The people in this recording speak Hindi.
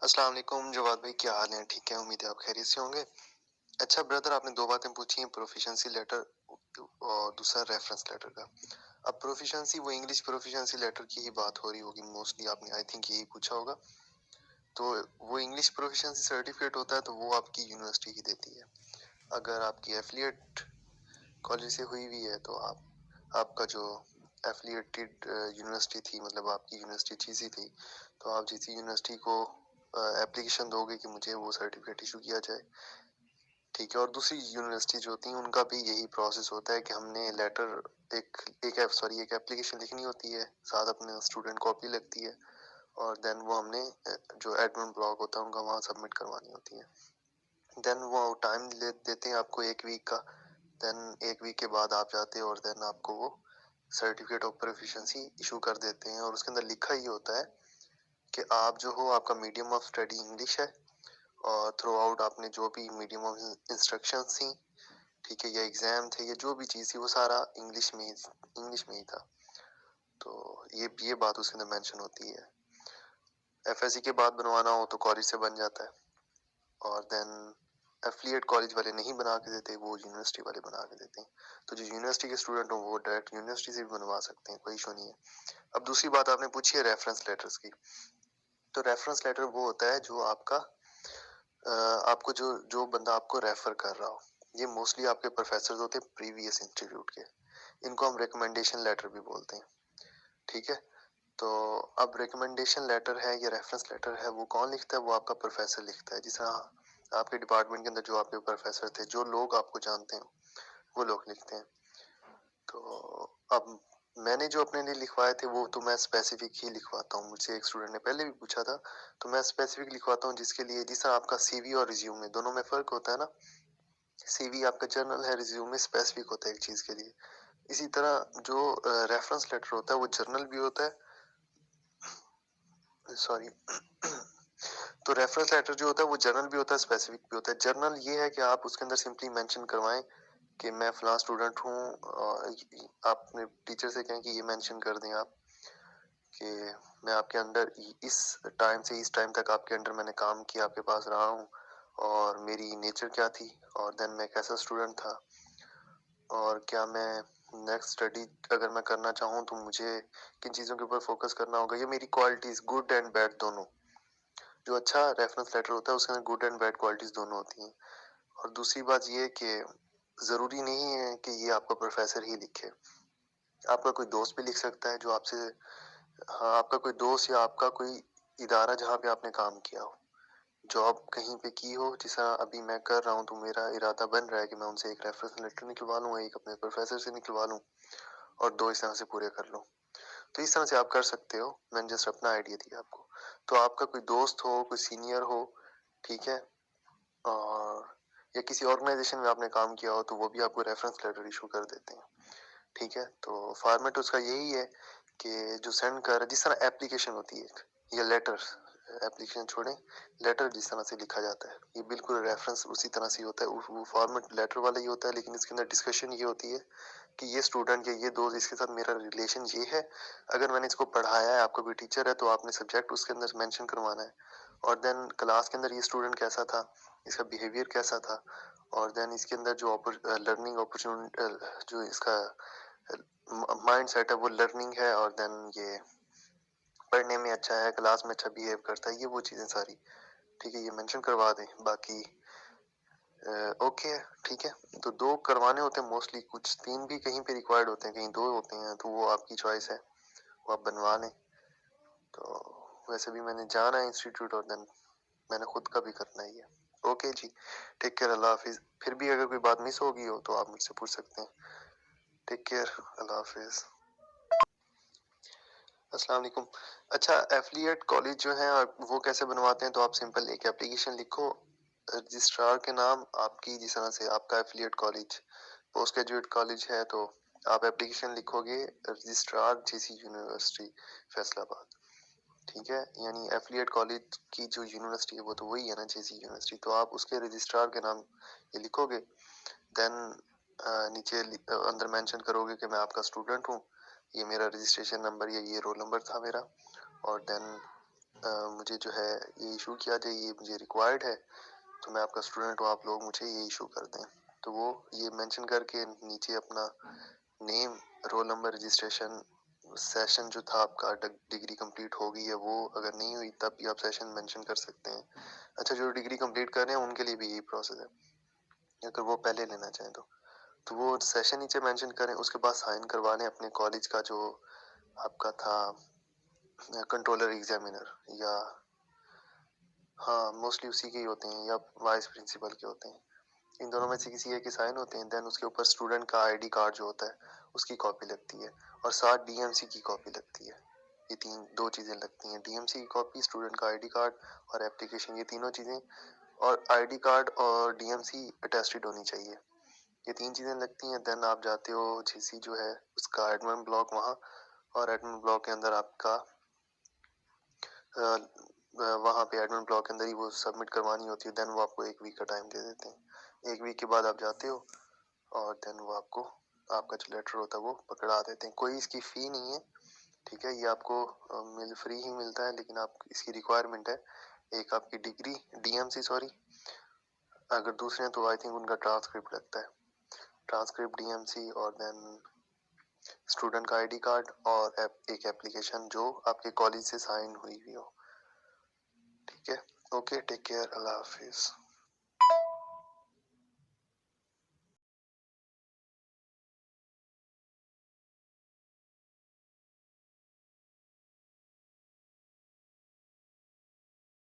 अस्सलाम वालेकुम जवाद भाई, क्या हाल है? ठीक है, उम्मीद है आप खैरियत से होंगे। अच्छा ब्रदर, आपने दो बातें पूछी हैं, प्रोफिशिएंसी लेटर और दूसरा रेफरेंस लेटर का। अब प्रोफिशिएंसी, वो इंग्लिश प्रोफिशिएंसी लेटर की ही बात हो रही होगी, मोस्टली आपने आई थिंक यही पूछा होगा। तो वो इंग्लिश प्रोफिशिएंसी सर्टिफिकेट होता है, तो वो आपकी यूनिवर्सिटी ही देती है। अगर आपकी एफिलिएट कॉलेज से हुई हुई है तो आपका जो एफिलिएटेड यूनिवर्सिटी थी, मतलब आपकी यूनिवर्सिटी जीसी थी, तो आप जीसी यूनिवर्सिटी को एप्लीकेशन दोगे कि मुझे वो सर्टिफिकेट इशू किया जाए। ठीक है, और दूसरी यूनिवर्सिटी जो होती है उनका भी यही प्रोसेस होता है कि हमने लेटर एक एक एप्लीकेशन लिखनी होती है, साथ अपने स्टूडेंट कॉपी लगती है, और देन वो हमने जो एडमिन ब्लॉक होता है उनका वहाँ सबमिट करवानी होती है। देन वो टाइम देते हैं आपको एक वीक का। देन एक वीक के बाद आप जाते हैं और देन आपको वो सर्टिफिकेट ऑफ प्रोफिशिएंसी इशू कर देते हैं, और उसके अंदर लिखा ही होता है कि आप जो हो, आपका मीडियम ऑफ स्टडी इंग्लिश है, और थ्रू आउट आपने जो भी मीडियम ऑफ इंस्ट्रक्शंस थी, ठीक है, या एग्जाम थे, या जो भी चीज़ थी, वो सारा इंग्लिश में ही था। तो ये बात उसके अंदर मेंशन होती है। एफएससी के बाद बनवाना हो तो कॉलेज से बन जाता है, और देन एफिलिएट कॉलेज वाले नहीं बना के देते, वो यूनिवर्सिटी वाले बना के देते हैं। तो जो यूनिवर्सिटी के स्टूडेंट हो वो डायरेक्ट यूनिवर्सिटी से भी बनवा सकते हैं, कोई इशू नहीं है। अब दूसरी बात आपने पूछी है रेफरेंस लेटर्स की। तो रेफरेंस लेटर वो होता है जो आपको जो जो बंदा आपको रेफर कर रहा हो, ये मोस्टली आपके प्रोफेसर होते हैं प्रीवियस इंस्टीट्यूट के। इनको हम रिकमेंडेशन लेटर भी बोलते हैं। ठीक है, तो अब रिकमेंडेशन लेटर है या रेफरेंस लेटर है, वो कौन लिखता है? वो आपका प्रोफेसर लिखता है। जिस तरह आपके डिपार्टमेंट के अंदर जो आपके प्रोफेसर थे, जो लोग आपको जानते हैं, वो लोग लिखते हैं। तो अब मैंने जो अपने लिए लिखवाए थे वो तो मैं स्पेसिफिक ही लिखवाता हूँ। मुझसे एक स्टूडेंट ने पहले भी पूछा था, तो मैं स्पेसिफिक लिखवाता हूँ जिसके लिए, जिस तरह आपका सीवी और रिज्यूमे दोनों में फर्क होता है ना। सीवी आपका जर्नल है, रिज्यूमे स्पेसिफिक होता है एक चीज के लिए। इसी तरह जो रेफरेंस लेटर होता है वो जर्नल भी होता है, सॉरी। तो रेफरेंस लेटर जो होता है वो जर्नल भी होता है, स्पेसिफिक भी होता है। जर्नल ये है कि आप उसके अंदर सिंपली मेंशन करवाएं कि मैं फलां स्टूडेंट हूँ। आप अपने टीचर से कहें कि ये मेंशन कर दें आप कि मैं आपके अंडर इस टाइम से इस टाइम तक आपके अंडर मैंने काम किया, आपके पास रहा हूँ, और मेरी नेचर क्या थी, और देन मैं कैसा स्टूडेंट था, और क्या मैं नेक्स्ट स्टडी अगर मैं करना चाहूँ तो मुझे किन चीज़ों के ऊपर फोकस करना होगा। ये मेरी क्वालिटीज, गुड एंड बैड दोनों। जो अच्छा रेफरेंस लेटर होता है उसके अंदर गुड एंड बैड क्वालिटीज दोनों होती हैं। और दूसरी बात ये कि ज़रूरी नहीं है कि ये आपका प्रोफेसर ही लिखे। आपका कोई दोस्त भी लिख सकता है जो आपसे, हाँ, आपका कोई दोस्त या आपका कोई इदारा जहाँ पे आपने काम किया हो, जॉब कहीं पे की हो, जिस तरह अभी मैं कर रहा हूँ, तो मेरा इरादा बन रहा है कि मैं उनसे एक रेफरेंस लेटर निकलवा लूँ, एक अपने प्रोफेसर से निकलवा लूँ, और दो इस तरह से पूरे कर लूँ। तो इस तरह से आप कर सकते हो। मैंने जस्ट अपना आइडिया दिया आपको। तो आपका कोई दोस्त हो, कोई सीनियर हो, ठीक है, और या किसी ऑर्गेनाइजेशन में आपने काम किया हो, तो वो भी आपको रेफरेंस लेटर इशू कर देते हैं। ठीक है, तो फॉर्मेट उसका यही है कि जो सेंड कर, जिस तरह एप्लीकेशन होती है या लेटर, एप्लीकेशन छोड़ें, लेटर जिस तरह से लिखा जाता है, ये बिल्कुल रेफरेंस उसी तरह से होता है। वो फॉर्मेट लेटर वाला ही होता है, लेकिन इसके अंदर डिस्कशन ये होती है कि ये स्टूडेंट या ये दोस्त, इसके साथ मेरा रिलेशन ये है, अगर मैंने इसको पढ़ाया है, आपका कोई टीचर है, तो आपने सब्जेक्ट उसके अंदर मेंशन करवाना है, और देन क्लास के अंदर ये स्टूडेंट कैसा था, इसका बिहेवियर कैसा था, और देन इसके अंदर जो लर्निंग अपॉर्चुनिटी, जो इसका माइंड सेट है वो लर्निंग है, और देन ये पढ़ने में अच्छा है, क्लास में अच्छा बिहेव करता है, ये वो चीज़ें सारी, ठीक है, ये मेंशन करवा दें। बाकी ओके है, ठीक है। तो दो करवाने होते हैं मोस्टली, कुछ तीन भी कहीं पे रिक्वायर्ड होते हैं, कहीं दो होते हैं, तो वो आपकी चॉइस है, वो आप बनवा लें। तो वैसे भी मैंने जाना है इंस्टीट्यूट, और देन मैंने खुद का भी करना ही है। ओके जी, टेक केयर, अल्लाह हाफिज। फिर भी अगर कोई बात मिस होगी हो तो आप मुझसे पूछ सकते हैं। टेक केयर, अल्लाह हाफिज। अस्सलाम वालेकुम। अच्छा, एफिलिएट कॉलेज जो है वो कैसे बनवाते हैं? तो आप सिंपल एक एप्लीकेशन लिखो, रजिस्ट्रार के नाम आपकी, जिस तरह से आपका affiliate college post graduate college है, तो आप एप्लीकेशन लिखोगे रजिस्ट्रार जीसी यूनिवर्सिटी फैसलाबाद, ठीक है, यानी एफिलिएट कॉलेज की जो यूनिवर्सिटी है वो तो वही है ना, जीसी यूनिवर्सिटी। तो आप उसके रजिस्ट्रार के नाम ये लिखोगे, देन नीचे अंदर मेंशन करोगे कि मैं आपका स्टूडेंट हूँ, ये मेरा रजिस्ट्रेशन नंबर या ये रोल नंबर था मेरा, और देन मुझे जो है ये इशू किया जाए, ये मुझे रिक्वायर्ड है, तो मैं आपका स्टूडेंट हूँ, आप लोग मुझे ये इशू कर दें। तो वो ये मेंशन करके नीचे अपना name, roll number, registration, session जो था आपका, डिग्री कंप्लीट हो गई है वो, अगर नहीं हुई तब भी आप सेशन मेंशन कर सकते हैं। अच्छा, जो डिग्री कंप्लीट कर रहे हैं उनके लिए भी यही प्रोसेस है, अगर वो पहले लेना चाहें तो वो सेशन नीचे मेंशन करें, उसके बाद साइन करवा लें अपने कॉलेज का जो आपका था कंट्रोलर एग्जामिनर, या हाँ मोस्टली उसी के ही होते हैं, या वाइस प्रिंसिपल के होते हैं, इन दोनों में से किसी एक के साइन होते हैं। देन उसके ऊपर स्टूडेंट का आईडी कार्ड जो होता है उसकी कॉपी लगती है, और साथ डीएमसी की कॉपी लगती है। ये दो चीज़ें लगती हैं, डीएमसी की कॉपी, स्टूडेंट का आईडी कार्ड और एप्लीकेशन, ये तीनों चीज़ें, और आईडी कार्ड और डीएमसी अटेस्टेड होनी चाहिए, ये तीन चीज़ें लगती हैं। देन आप जाते हो जीसी जो है उसका एडमिन ब्लॉक वहाँ, और एडमिन ब्लॉक के अंदर आपका वहाँ पे एडमिन ब्लॉक के अंदर ही वो सबमिट करवानी होती है। देन वो आपको 1 वीक का टाइम दे देते हैं, 1 वीक के बाद आप जाते हो और देन वो आपको आपका जो लेटर होता है वो पकड़ा देते हैं। कोई इसकी फ़ी नहीं है, ठीक है, ये आपको मिल फ्री ही मिलता है, लेकिन आप इसकी रिक्वायरमेंट है एक आपकी डिग्री, डीएमसी सॉरी, अगर दूसरे हैं तो आई थिंक उनका ट्रांसक्रिप्ट लगता है, ट्रांसक्रिप्ट, डीएमसी, और देन स्टूडेंट का आईडी कार्ड, और एक एप्लीकेशन जो आपके कॉलेज से साइन हुई हुई हो। ठीक है, ओके, टेक केयर, अल्लाह हाफिज़।